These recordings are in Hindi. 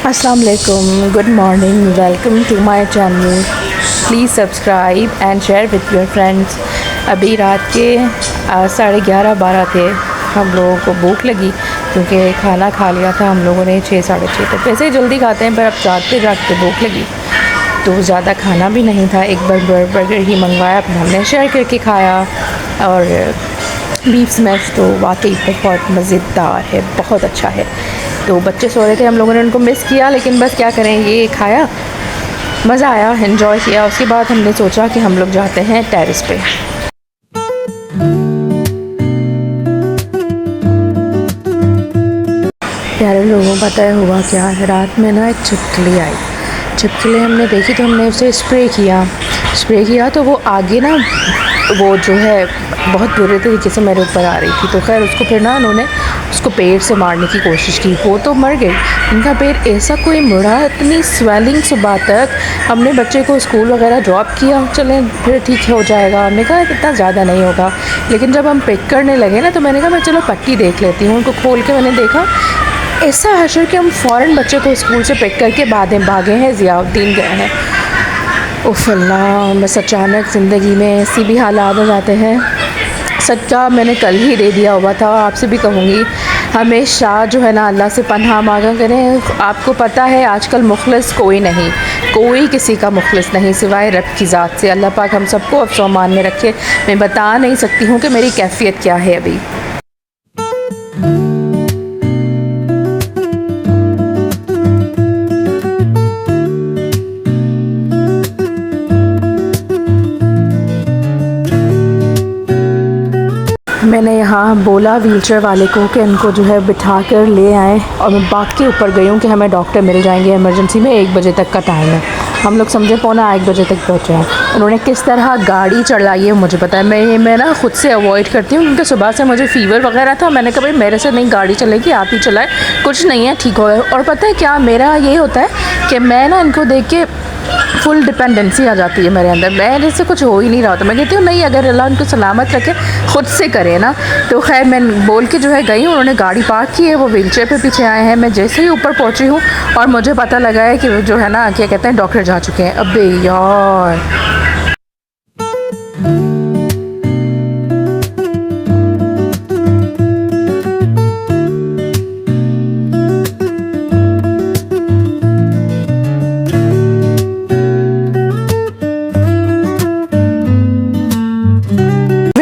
अस्सलाम वालेकुम, good morning, welcome to my channel. Please subscribe and share with your friends. अभी रात के 11:30-12 थे। हम लोगों को भूख लगी क्योंकि खाना खा लिया था हम लोगों ने 6-6:30 तक। वैसे ही जल्दी खाते हैं पर अब जागते जागते भूख लगी तो ज़्यादा खाना भी नहीं था। एक बर्गर ही मंगवाया, फिर हमने शेयर करके खाया। और बीफ स्मैश तो वाकई बहुत मज़ेदार है, बहुत अच्छा है। तो बच्चे सो रहे थे, हम लोगों ने उनको मिस किया, लेकिन बस क्या करें, ये खाया, मज़ा आया, एंजॉय किया। उसके बाद हमने सोचा कि हम लोग जाते हैं टेरेस पे। प्यारे लोगों, पता है हुआ क्या, रात में ना एक छिपकली आई। छिपकली हमने देखी तो हमने उसे स्प्रे किया तो वो आगे ना, वो जो है बहुत बुरे तरीके से मेरे ऊपर आ रही थी। तो खैर उसको फिर ना उन्होंने उसको पेड़ से मारने की कोशिश की, वो तो मर गई। इनका पेड़ ऐसा कोई मुड़ा, इतनी स्वेलिंग सुबह तक। हमने बच्चे को स्कूल वगैरह ड्रॉप किया, चलें फिर ठीक हो जाएगा, हमने कहा इतना ज़्यादा नहीं होगा। लेकिन जब हम पिक करने लगे ना तो मैंने कहा मैं चलो पट्टी देख लेती हूँ। उनको खोल के मैंने देखा, ऐसा हशर कि हम फ़ौरन बच्चे को स्कूल से पिक करके भागे हैं, ज़ियाउद्दीन गए हैं। उफ़ अल्लाह, बस अचानक ज़िंदगी में ऐसी भी हालात हो जाते हैं। सदका मैंने कल ही दे दिया हुआ था। आपसे भी कहूँगी हमेशा जो है ना अल्लाह से पनाह मांगा करें। आपको पता है आजकल मुखलिस कोई नहीं, कोई किसी का मुखलिस नहीं सिवाय रब की ज़ात से। अल्लाह पाक हम सबको अफ़सोमान में रखे। मैं बता नहीं सकती हूँ कि मेरी कैफ़ियत क्या है अभी। मैंने यहाँ बोला व्हीलचेयर वाले को कि इनको जो है बिठा कर ले आएँ, और मैं बाग के ऊपर गई हूँ कि हमें डॉक्टर मिल जाएंगे इमरजेंसी में, 1 बजे तक का टाइम है। हम लोग समझे 1:45 बजे तक पहुँचे हैं। उन्होंने किस तरह गाड़ी चढ़ाई है मुझे पता है। मैं ना ख़ुद से अवॉइड करती हूँ क्योंकि सुबह से मुझे फ़ीवर वगैरह था। मैंने कहा भाई मेरे से नहीं गाड़ी चलेगी, आप ही चलाएं, कुछ नहीं है, ठीक हो। और पता है क्या, मेरा ये होता है कि मैं ना इनको देख के फुल डिपेंडेंसी आ जाती है मेरे अंदर। मेरे से कुछ हो ही नहीं रहा होता, मैं कहती हूँ नहीं, अगर अल्लाह उनको सलामत रखे ख़ुद से करे ना। तो खैर मैं बोल के जो है गई, उन्होंने गाड़ी पार्क की है, वो व्हीलचेयर पे पीछे आए हैं। मैं जैसे ही ऊपर पहुँची हूँ और मुझे पता लगा है कि जो है ना क्या कहते हैं, डॉक्टर जा चुके हैं। अबे यार,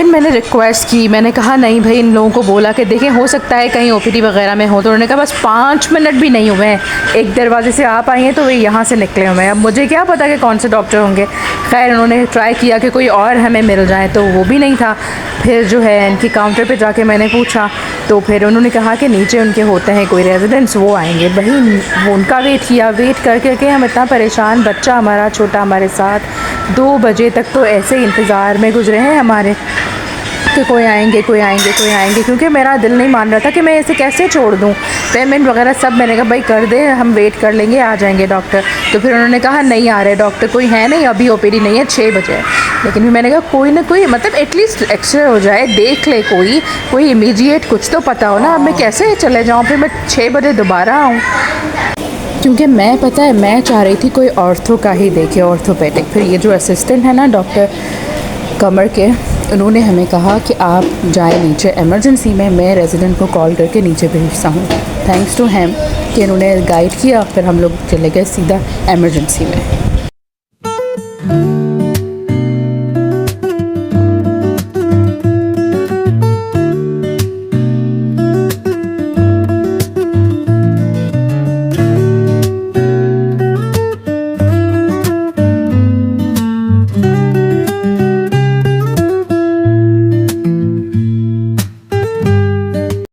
मैंने रिक्वेस्ट की, मैंने कहा नहीं भाई, इन लोगों को बोला कि देखें हो सकता है कहीं ओपीडी वगैरह में हो। तो उन्होंने कहा बस 5 मिनट भी नहीं हुए हैं, एक दरवाजे से आप आई हैं तो वे यहाँ से निकले हुए हैं। अब मुझे क्या पता कि कौन से डॉक्टर होंगे। खैर उन्होंने ट्राई किया कि कोई और हमें मिल जाए, तो वो भी नहीं था। फिर जो है इनकी काउंटर पर जाके मैंने पूछा तो फिर उन्होंने कहा कि नीचे उनके होते हैं कोई रेजिडेंट्स, वो आएँगे। भाई वो उनका वेट किया, वेट करके हम इतना परेशान, बच्चा हमारा छोटा हमारे साथ 2 बजे तक तो ऐसे ही इंतज़ार में गुजरे हैं हमारे कि कोई आएंगे, क्योंकि मेरा दिल नहीं मान रहा था कि मैं इसे कैसे छोड़ दूँ। पेमेंट वगैरह सब मैंने कहा भाई कर दे, हम वेट कर लेंगे, आ जाएंगे डॉक्टर। तो फिर उन्होंने कहा नहीं आ रहे डॉक्टर, कोई है नहीं, अभी ओपीडी नहीं है, 6 बजे है। लेकिन फिर मैंने कहा कोई ना कोई, मतलब एटलीस्ट एक्सरे हो जाए, देख ले कोई इमीडिएट कुछ तो पता हो ना। अब मैं कैसे चले जाऊँ, फिर मैं 6 बजे दोबारा आऊँ, क्योंकि मैं पता है मैं चाह रही थी कोई ऑर्थो का ही देखे, ऑर्थोपेडिक। फिर ये जो असिस्टेंट है ना डॉक्टर कमर के, उन्होंने हमें कहा कि आप जाए नीचे इमरजेंसी में, मैं रेजिडेंट को कॉल करके नीचे भेजता हूँ। थैंक्स टू हिम कि उन्होंने गाइड किया। फिर हम लोग चले गए सीधा इमरजेंसी में।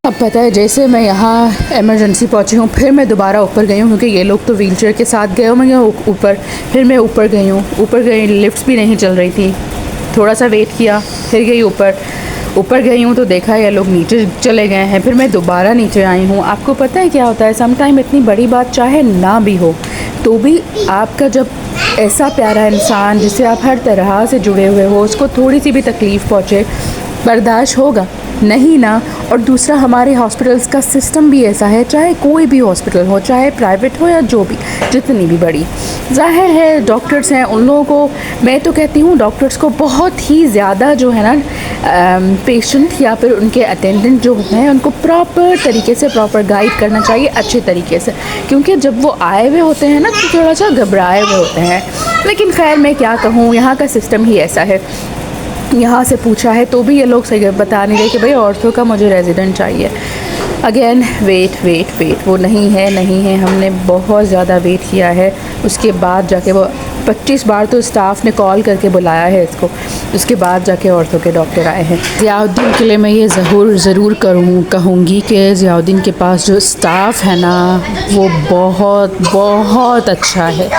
अब पता है जैसे मैं यहाँ इमरजेंसी पहुँची हूँ, फिर मैं दोबारा ऊपर गई हूँ क्योंकि ये लोग तो व्हीलचेयर के साथ गए होंगे ऊपर। फिर मैं ऊपर गई, लिफ्ट्स भी नहीं चल रही थी। थोड़ा सा वेट किया, फिर गई ऊपर गई हूँ तो देखा ये लोग नीचे चले गए हैं। फिर मैं दोबारा नीचे आई हूँ। आपको पता है क्या होता है, समटाइम इतनी बड़ी बात चाहे ना भी हो तो भी आपका जब ऐसा प्यारा इंसान जिससे आप हर तरह से जुड़े हुए हो, उसको थोड़ी सी भी तकलीफ़ पहुँचे, बर्दाश्त होगा। नहीं ना। और दूसरा, हमारे हॉस्पिटल्स का सिस्टम भी ऐसा है, चाहे कोई भी हॉस्पिटल हो, चाहे प्राइवेट हो या जो भी, जितनी भी बड़ी, ज़ाहिर है डॉक्टर्स हैं, उन लोगों को, मैं तो कहती हूँ डॉक्टर्स को बहुत ही ज़्यादा जो है ना पेशेंट या फिर उनके अटेंडेंट जो हैं उनको प्रॉपर तरीके से प्रॉपर गाइड करना चाहिए, अच्छे तरीके से, क्योंकि जब वो आए हुए होते हैं ना तो थोड़ा सा घबराए हुए होते हैं। लेकिन खैर मैं क्या कहूँ, यहाँ का सिस्टम ही ऐसा है। यहाँ से पूछा है तो भी ये लोग सही बता नहीं रहे कि भाई ऑर्थो का मुझे रेजिडेंट चाहिए। अगेन वेट वो नहीं है, हमने बहुत ज़्यादा वेट किया है। उसके बाद जाके वो 25 बार तो स्टाफ ने कॉल करके बुलाया है इसको, उसके बाद जाके ऑर्थो के डॉक्टर आए हैं। ज़ियाउद्दीन के लिए मैं ये ज़रूर कहूँगी कि ज़ियाउद्दीन के पास जो स्टाफ है ना वो बहुत अच्छा है।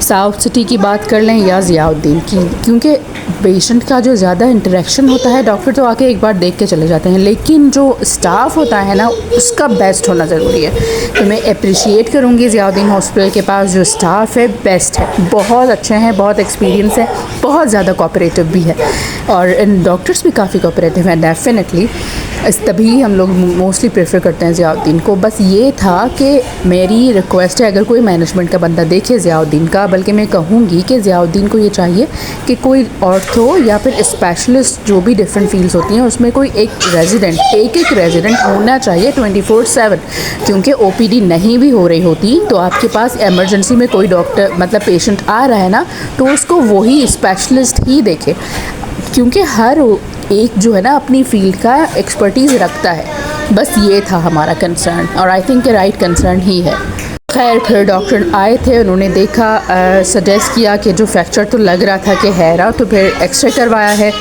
साउथ सिटी की बात कर लें या ज़ियाउद्दीन की, क्योंकि पेशेंट का जो ज़्यादा इंटरेक्शन होता है, डॉक्टर तो आके एक बार देख के चले जाते हैं, लेकिन जो स्टाफ होता है ना उसका बेस्ट होना ज़रूरी है। तो मैं अप्रिशिएट करूँगी ज़ियाउद्दीन हॉस्पिटल के पास जो स्टाफ है, बेस्ट है, बहुत अच्छे हैं, बहुत एक्सपीरियंस है, बहुत ज़्यादा कोऑपरेटिव भी है, और डॉक्टर्स भी काफ़ी कोऑपरेटिव हैं डेफिनेटली। तभी हम लोग मोस्टली प्रेफर करते हैं ज़ियाउद्दीन को। बस ये था कि मेरी रिक्वेस्ट है, अगर कोई मैनेजमेंट का बंदा देखे ज़ियाउद्दीन का, बल्कि मैं कहूँगी कि ज़ियाउद्दीन को ये चाहिए कि कोई ऑर्थो या फिर स्पेशलिस्ट जो भी डिफरेंट फील्ड्स होती हैं उसमें कोई एक रेजिडेंट होना चाहिए 24/7, क्योंकि ओपीडी नहीं भी हो रही होती तो आपके पास इमरजेंसी में कोई डॉक्टर मतलब पेशेंट आ रहा है ना तो उसको वही स्पेशलिस्ट ही देखे, क्योंकि हर एक जो है ना अपनी फील्ड का एक्सपर्टीज़ रखता है। बस ये था हमारा कंसर्न, और आई थिंक राइट कंसर्न ही है। खैर फिर डॉक्टर आए थे, उन्होंने देखा, सजेस्ट किया कि जो फ्रैक्चर तो लग रहा था कि है रहा, तो फिर एक्सरे करवाया है।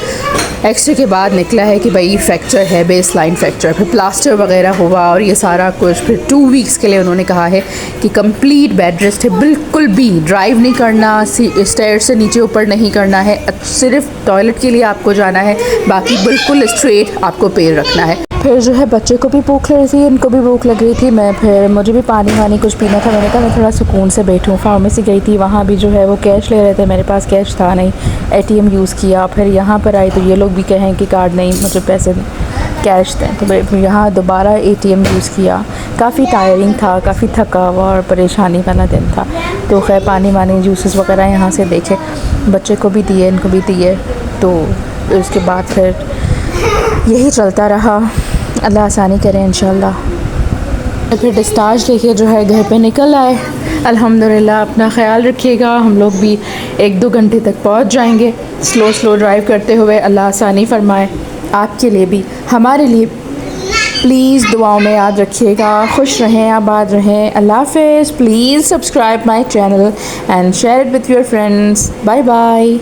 एक्सरे के बाद निकला है कि भाई फ्रैक्चर है, बेस लाइन फ्रैक्चर। फिर प्लास्टर वगैरह हुआ और ये सारा कुछ। फिर 2 वीक्स के लिए उन्होंने कहा है कि कंप्लीट बेड रेस्ट है, बिल्कुल भी ड्राइव नहीं करना, स्टेयर से नीचे ऊपर नहीं करना है, सिर्फ टॉयलेट के लिए आपको जाना है, बाकी बिल्कुल स्ट्रेट आपको पैर रखना है। फिर जो है बच्चे को भी भूख लग रही थी, इनको भी भूख लग रही थी, मुझे भी पानी वानी कुछ पीना था। मैंने कहा मैं थोड़ा सुकून से बैठूँ। फार्मेसी गई थी, वहाँ भी जो है वो कैश ले रहे थे, मेरे पास कैश था नहीं, ATM यूज़ किया। फिर यहाँ पर आई तो ये लोग भी कहें कि कार्ड नहीं, मुझे पैसे कैश दें, तो यहाँ दोबारा ATM यूज़ किया। काफ़ी टायरिंग था, काफ़ी थका हुआ और परेशानी वाला दिन था। तो खैर पानी वानी जूसेस वगैरह यहाँ से देखे, बच्चे को भी दिए, इनको भी दिए। तो उसके बाद फिर यही चलता रहा, अल्लाह आसानी करे इंशाल्लाह। फिर डिस्चार्ज लेके जो है घर पे निकल आए। अल्हम्दुलिल्लाह, अपना ख्याल रखिएगा, हम लोग भी 1-2 घंटे तक पहुंच जाएंगे स्लो ड्राइव करते हुए। अल्लाह आसानी फ़रमाए आपके लिए भी, हमारे लिए। प्लीज़ दुआओं में याद रखिएगा। खुश रहें, आबाद रहें। अल्लाह हाफ़िज़। Please subscribe my channel and share it with your friends. Bye bye.